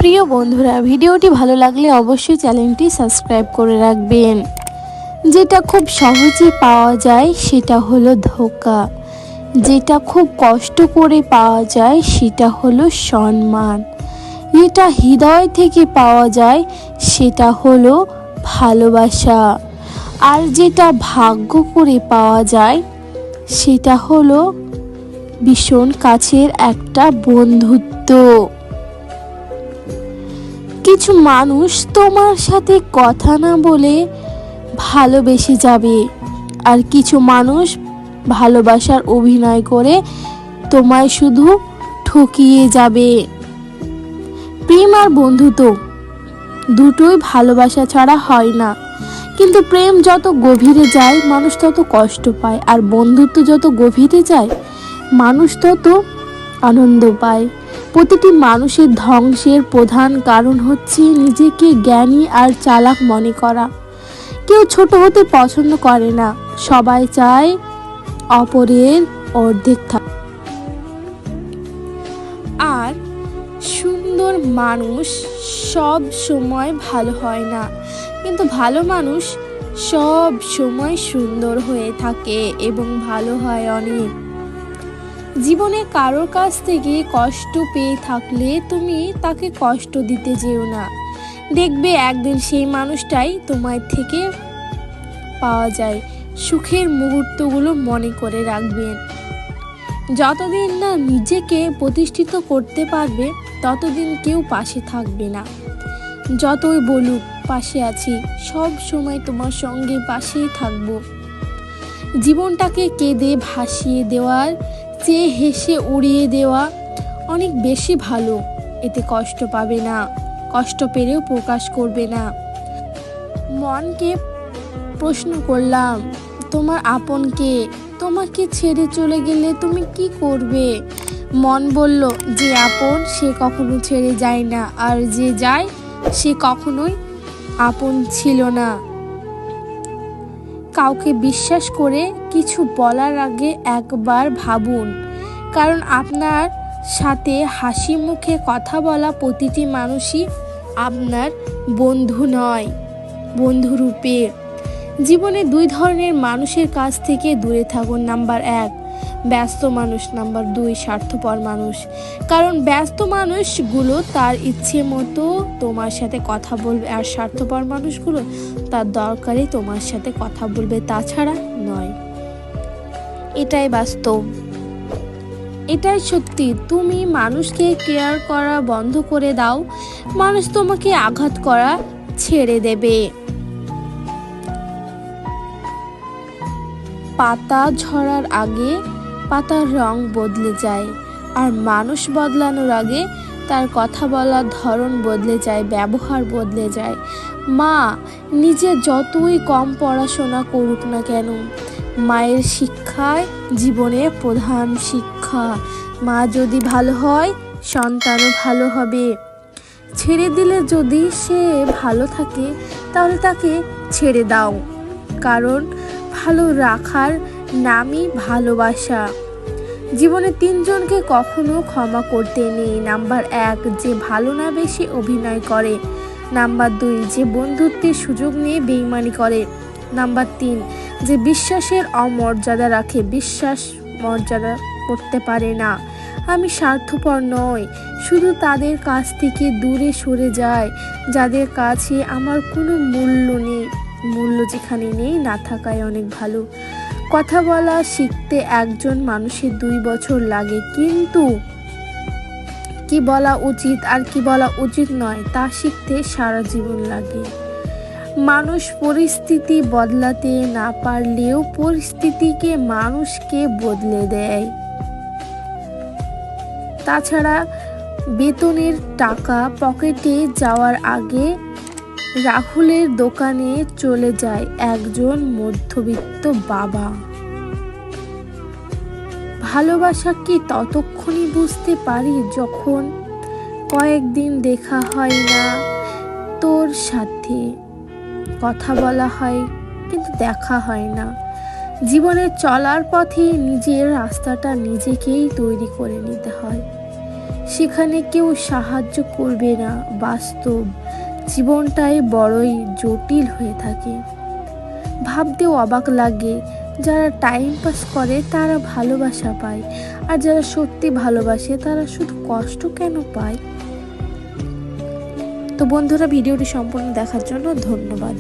প্রিয় বন্ধুরা, ভিডিওটি ভালো লাগলে অবশ্যই চ্যানেলটি সাবস্ক্রাইব করে রাখবেন। যেটা খুব সহজে পাওয়া যায় সেটা হলো ধোঁকা, যেটা খুব কষ্ট করে পাওয়া যায় সেটা হলো সম্মান, যেটা হৃদয় থেকে পাওয়া যায় সেটা হলো ভালোবাসা, আর যেটা ভাগ্য করে পাওয়া যায় সেটা হলো ভীষণ কাছের একটা বন্ধুত্ব। কিছু মানুষ তোমার সাথে কথা না বলে ভালোবেসে যাবে, আর কিছু মানুষ ভালোবাসার অভিনয় করে তোমায় শুধু ঠকিয়ে যাবে। প্রেম আর বন্ধুত্ব দুটোই ভালোবাসা ছাড়া হয় না, কিন্তু প্রেম যত গভীরে যায় মানুষ তত কষ্ট পায়, আর বন্ধুত্ব যত গভীরে যায় মানুষ তত আনন্দ পায়। প্রতিটি মানুষের ধ্বংসের প্রধান কারণ হচ্ছে নিজেকে জ্ঞানী আর চালাক মনে করা। কেউ ছোট হতে পছন্দ করে না, সবাই চায় অপরের অর্ধেক থাকা। আর সুন্দর মানুষ সব সময় ভালো হয় না, কিন্তু ভালো মানুষ সব সময় সুন্দর হয়ে থাকে এবং ভালো হয় অনেক। জীবনে কারোর কাছ থেকে কষ্ট পেয়ে থাকলে তুমি তাকে কষ্ট দিতে যেও না, দেখবে একদিন সেই মানুষটাই তোমার থেকে পাওয়া যায়। সুখের মুহূর্তগুলো মনে করে রাখবেন। যতদিন না নিজেকে প্রতিষ্ঠিত করতে পারবে ততদিন কেউ পাশে থাকবে না। যতই বলুক পাশে আছি, সব সময় তোমার সঙ্গে পাশেই থাকবো। জীবনটাকে কেঁদে ভাসিয়ে দেওয়ার চেয়ে হেসে উড়িয়ে দেওয়া অনেক বেশি ভালো। এতে কষ্ট পাবে না, কষ্ট পেলেও প্রকাশ করবে না। মনকে প্রশ্ন করলাম, তোমার আপন কে? তোমাকে ছেড়ে চলে গেলে তুমি কি করবে? মন বলল, যে আপন সে কখনো ছেড়ে যায় না, আর যে যায় সে কখনোই আপন ছিল না। কাউকে বিশ্বাস করে কিছু বলার আগে একবার ভাবুন, কারণ আপনার সাথে হাসি মুখে কথা বলা প্রতিটি মানুষই আপনার বন্ধু নয়, বন্ধুরূপে। জীবনে দুই ধরনের মানুষের কাছ থেকে দূরে থাকুন। নাম্বার 1 ব্যস্ত মানুষ, নাম্বার 2 স্বার্থপর মানুষ। কারণ ব্যস্ত মানুষগুলো তার ইচ্ছে মতো তোমার সাথে কথা বলবে, আর স্বার্থপর মানুষগুলো তার দরকারে তোমার সাথে কথা বলবে, তাছাড়া নয়। এটাই বাস্তব, এটাই সত্যি। তুমি মানুষকে কেয়ার করা বন্ধ করে দাও, মানুষ তোমাকে আঘাত করা ছেড়ে দেবে। পাতা ঝরার আগে পাতার রং বদলে যায়, আর মানুষ বদলানোর আগে তার কথা বলার ধরন বদলে যায়, ব্যবহার বদলে যায়। মা নিজে যতই কম পড়াশোনা করুক না কেন, মায়ের শিক্ষায় জীবনের প্রধান শিক্ষা। মা যদি ভালো হয় সন্তানও ভালো হবে। ছেড়ে দিলে যদি সে ভালো থাকে তাহলে তাকে ছেড়ে দাও, কারণ ভালো রাখার নামই ভালোবাসা। জীবনে 3 জনকে কখনো ক্ষমা করতে নেই। নাম্বার 1 যে ভালো না বেশি অভিনয় করে। নাম্বার 2 যে বন্ধুত্বের সুযোগ নিয়ে বেইমানি করে। নাম্বার 3 যে বিশ্বাসের অমর্যাদা রাখে, বিশ্বাস মর্যাদা করতে পারে না। আমি স্বার্থপর নই, শুধু তাদের কাছ থেকে দূরে সরে যায় যাদের কাছে আমার কোনো মূল্য নেই। মূল্য যেখানে নেই, না থাকায় অনেক ভালো। কথা বলা শিখতে একজন মানুষের 2 বছর লাগে, কিন্তু কি বলা উচিত আর কি বলা উচিত নয় তা শিখতে সারা জীবন লাগে। মানুষ পরিস্থিতি বদলাতে না পারলেও পরিস্থিতিকে মানুষকে বদলে দেয়। তাছাড়া বেতনের টাকা পকেটে যাওয়ার আগে রাহুলের দোকানে চলে যায় একজন মধ্যবিত্ত বাবা। ভালোবাসা কি ততক্ষণই বুঝতে পারি যখন কয়েকদিন দেখা হয় না, তোর সাথে কথা বলা হয় কিন্তু দেখা হয় না। জীবনে চলার পথে নিজের রাস্তাটা নিজেকেই তৈরি করে নিতে হয়। সেখানে কেউ সাহায্য করবে না। বাস্তব জীবনটাই বড়ই জটিল হয়ে থাকে। ভাবতেও অবাক লাগে, যারা টাইম পাস করে তারা ভালোবাসা পায়, আর যারা সত্যি ভালোবাসে তারা শুধু কষ্ট কেন পায়। তো বন্ধুরা, ভিডিওটি সম্পূর্ণ দেখার জন্য ধন্যবাদ।